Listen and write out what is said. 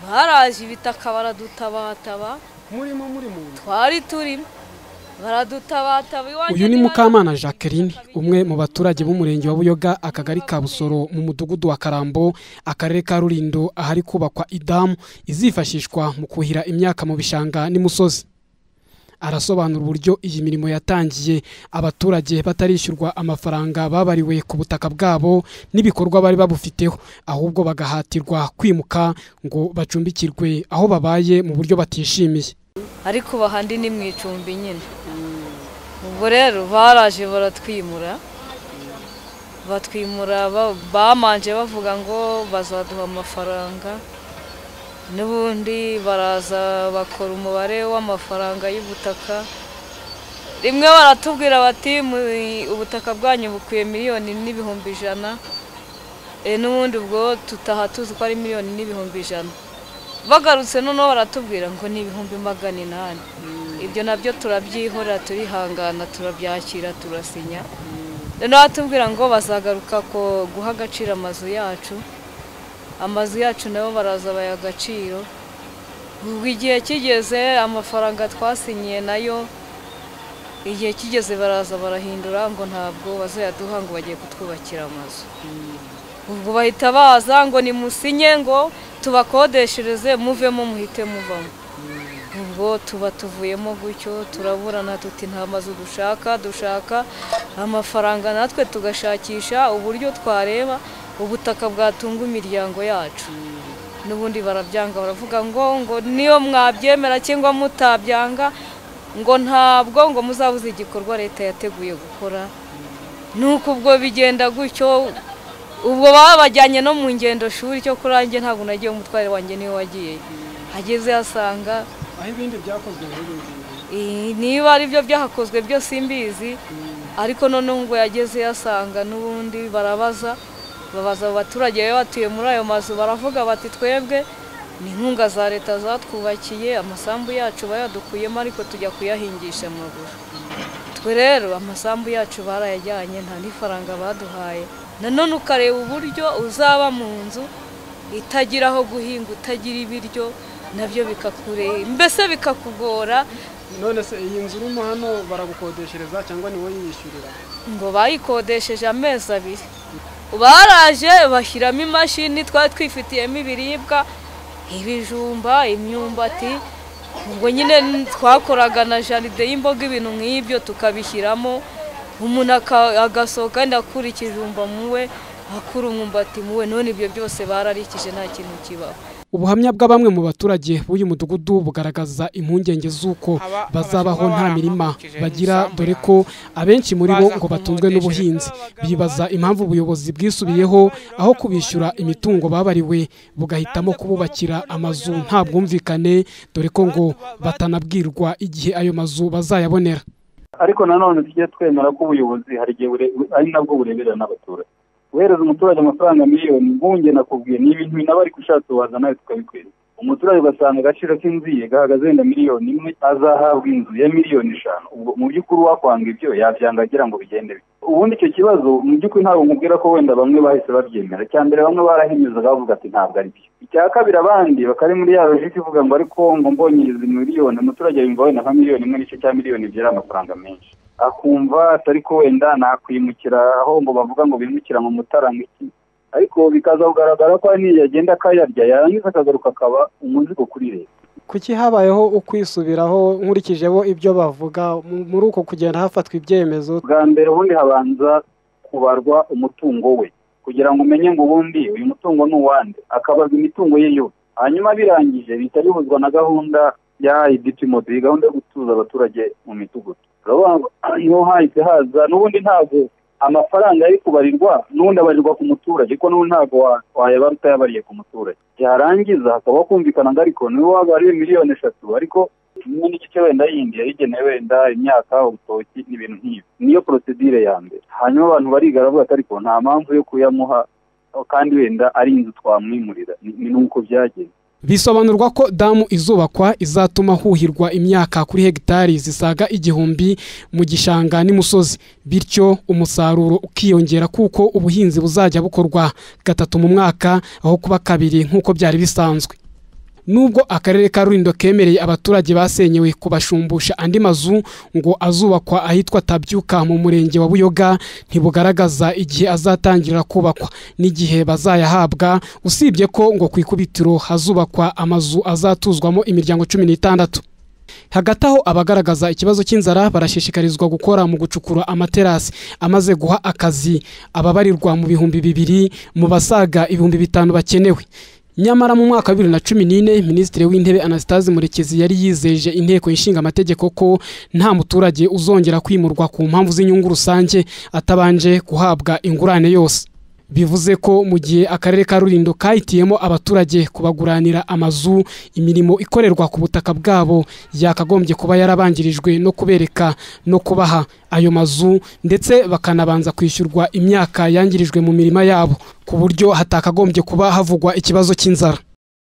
baraje ibitaka baradutabataba muri mu twari turimo baradutabataba. Uyu ni Mukamana Jacqueline, umwe mu baturage b'umurenge wa Buyoga, akagari ka Busoro, mu mudugudu wa Karambo, akarere ka Rulindo, ahari kubakwa idamu izifashishwa mu kuhira imyaka mu bishanga n'imusozi. Arasobanura uburyo iyi mirimo yatangiye, abaturage batarishyurwa amafaranga babariwe ku butaka bwabo n'ibikorwa bari babufiteho, ahubwo bagahatirwa kwimuka ngo bacumbikirwe aho babaye mu buryo batishimiye. Ariko bahandi ni mu icumbi nyine. Ubwo rero baraje baratwimura bamanje bavuga ngo bazaduha amafaranga, n'ubundi baraza bakora umubare w'amafaranga y'ubutaka. Rimwe baratubwira bati ubutaka bwanyu bukwiye miliyoni n'ibihumbi 100, n'ubundi ubwo tutaha tuzi ko ari miliyoni n'ibihumbi 100. Bagarutse noneho baratubwira ngo ni ibihumbi 800. Ibyo nabyo turabyihorera, turihangana, turabyakira, turasinya. Noneho batubwira ngo bazagaruka ko guha agaciro amazu yacu nabo baraza bayagaciro. Ubwo igihe kigeze amafaranga twasinyiye nayo igihe kigeze baraza barahindura ngo ntabwo bazayaduha ngo bagiye kutwubakira amazu. Ubwo bahita baza ngo nimusinye ngo tubakodeshereze muvemo muhite muvamo. Ubwo tuba tuvuyemo gutyo turaburana tuti nta mazu dushaka amafaranga, natwe tugashakisha uburyo twareba ubutaka bwatunga imiryango yacu. N'ubundi barabyanga, baravuga ngo niyo mwabyemera cyangwa mutabyanga ngo ntabwo ngo muzabuze igikorwa leta yateguye gukora. Nuko ubwo bigenda gutyo. Ubwo babajyanye no mu ngendo shuri, cyo kurange ntabwo nagiye, umutware wanjye niwe wagiye. Ageze yasanga aho ibindi byakozwe niba ari byo byahakozwe byo simbizi, ariko noneho ngo yageze yasanga n'ubundi babaza abaturage batuye muri ayo mazu, baravuga bati twebwe ni inkunga za leta zatwubakiye, amasambu yacu bayadukuyemo ariko tujya kuyahingisha amaguru. Twe rero amasambu yacu barayajyanye, nta n'ifaranga baduhaye. Nanone ukareba uburyo uzaba mu nzu itagira aho guhinga, utagira ibiryo, nabyo mbese bikakugora. None se iyi nzu urimo hano baragukodeshereza cyangwa ni wowe yishyurira? Ngo bayikodesheje amezi 2. Baraje bashyiramo imashini, twari twifitiyemo ibiribwa, ibijumba, imyumbati. Ubwo nyine twakoraga na jaride y'imboga, ibintu nk'ibyo tukabishyiramo. Umuntu agasohoka ndakura ikijumba muwe, akura umwumbati muwe. None ibyo byose bararikije, nta kintu kibaho. Ubuhamya bwa bamwe mu baturage b'uyu mudugudu bugaragaza impungenge z'uko bazabaho nta mirima bagira, dore ko abenshi muri bo ngo batunzwe n'ubuhinzi. Bibaza impamvu ubuyobozi bwisubiyeho aho kubishyura imitungo babariwe, bugahitamo kububakira amazu nta bwumvikane, dore ko ngo batanabwirwa igihe ayo mazu bazayabonera. Ariko nanone tujye twemera ko ubuyobozi hari igihe ari nabwo bureberera n'abaturage. Uhereza umuturage amafaranga miliyoni, mbunge nakubwiye ni ibintu binabari kushatse waza nawe tukabikwiriza. Umuturage ugasanga agaciro k'inzu ye gahagaze wenda miliyoni 1, azahabwa inzu ya miliyoni 5. Ubwo mu by'ukuri wakwanga ibyo yabyanga agira ngo bigende. Ubundi icyo kibazo mu by'ukuri ntabwo nkubwira ko wenda bamwe bahise babyemera. Cyambere bamwe barahinyuzaga bavuga ati ntabwo ari byo. Icya kabiri abandi bakari muri ya logique ivuga ngo ariko ngo mbonye izi miliyoni, umuturage yumva wenda nka miliyoni 1 n'igice cya miliyoni byera amafaranga menshi. Akumva atari ko wenda nakwimukira aho ngo bavuga ngo bimukira mu Mutara iki, ariko bikaza kugaragara ko niyo yagenda akayarya yarangiza akagaruka akaba umuzigo kuri leta. Kuki habayeho ukwisubiraho nkurikije bo ibyo bavuga muri uko kugenda hafatwa ibyemezo? Bwa mbere ubundi habanza kubarwa umutungo we kugira ngo umenye ngo ubundi uyu mutungo ni uwande, akabarwa imitungo ye yo. Hanyuma birangije bihita bihuzwa na gahunda ya IDP-MOD, gahunda yo gutuza abaturage mu midugudu. Niho hahise haza n'ubundi ntabwo amafaranga yari kubarirwa, n'ubundi abarirwa ku muturage, ko n'ubundi ntabwo wayabara utayabariye ku muturage. Yarangiza hakaba kumvikana ngo ariko niwe wabariye miliyoni 3, ariko kimwe n'igice wenda yindi yayigenewe wenda imyaka, urutoki n'ibintu nk'ibyo. Niyo procedure ya mbere. Hanyuma abantu bariga baravuga ati ariko nta mpamvu yo kuyamuha kandi wenda ari inzu twamwimurira. Ni nuko byagenze. Bisobanurwa ko damu izubakwa izatuma huhirwa imyaka kuri hegitari zisaga 1000 mu gishanga n'imusozi, bityo umusaruro ukiyongera kuko ubuhinzi buzajya bukorwa 3 mu mwaka aho kuba 2 nk'uko byari bisanzwe. nubwo akarere ka Rulindo kemereye abaturage basenyewe kubashumbusha andi mazu ngo azubakwa ahitwa Tabyuka mu murenge wa Buyoga, ntibugaragaza igihe azatangirira kubakwa n'igihe bazayahabwa, usibye ko ngo ku ikubitiro hazubakwa amazu azatuzwamo imiryango 16. Hagati aho abagaragaza ikibazo cy'inzara barashishikarizwa gukora mu gucukura amaterasi amaze guha akazi ababarirwa mu bihumbi 2 mu basaga ibihumbi 5 bakenewe. Nyamara mu mwaka wa 2014 Minisitiri w'Intebe Anastase Murekezi yari yizeje inteko ishinga amategeko ko nta muturage uzongera kwimurwa ku mpamvu z'inyungu rusange atabanje guhabwa ingurane yose. Bivuze ko mu gihe akarere ka Rulindo kahitiyemo abaturage kubaguranira amazu, imirimo ikorerwa ku butaka bwabo yakagombye kuba yarabangirijwe no kubereka no kubaha ayo mazu, ndetse bakanabanza kwishyurwa imyaka yangirijwe mu mirima yabo, ku buryo hatakagombye kuba havugwa ikibazo cy'inzara.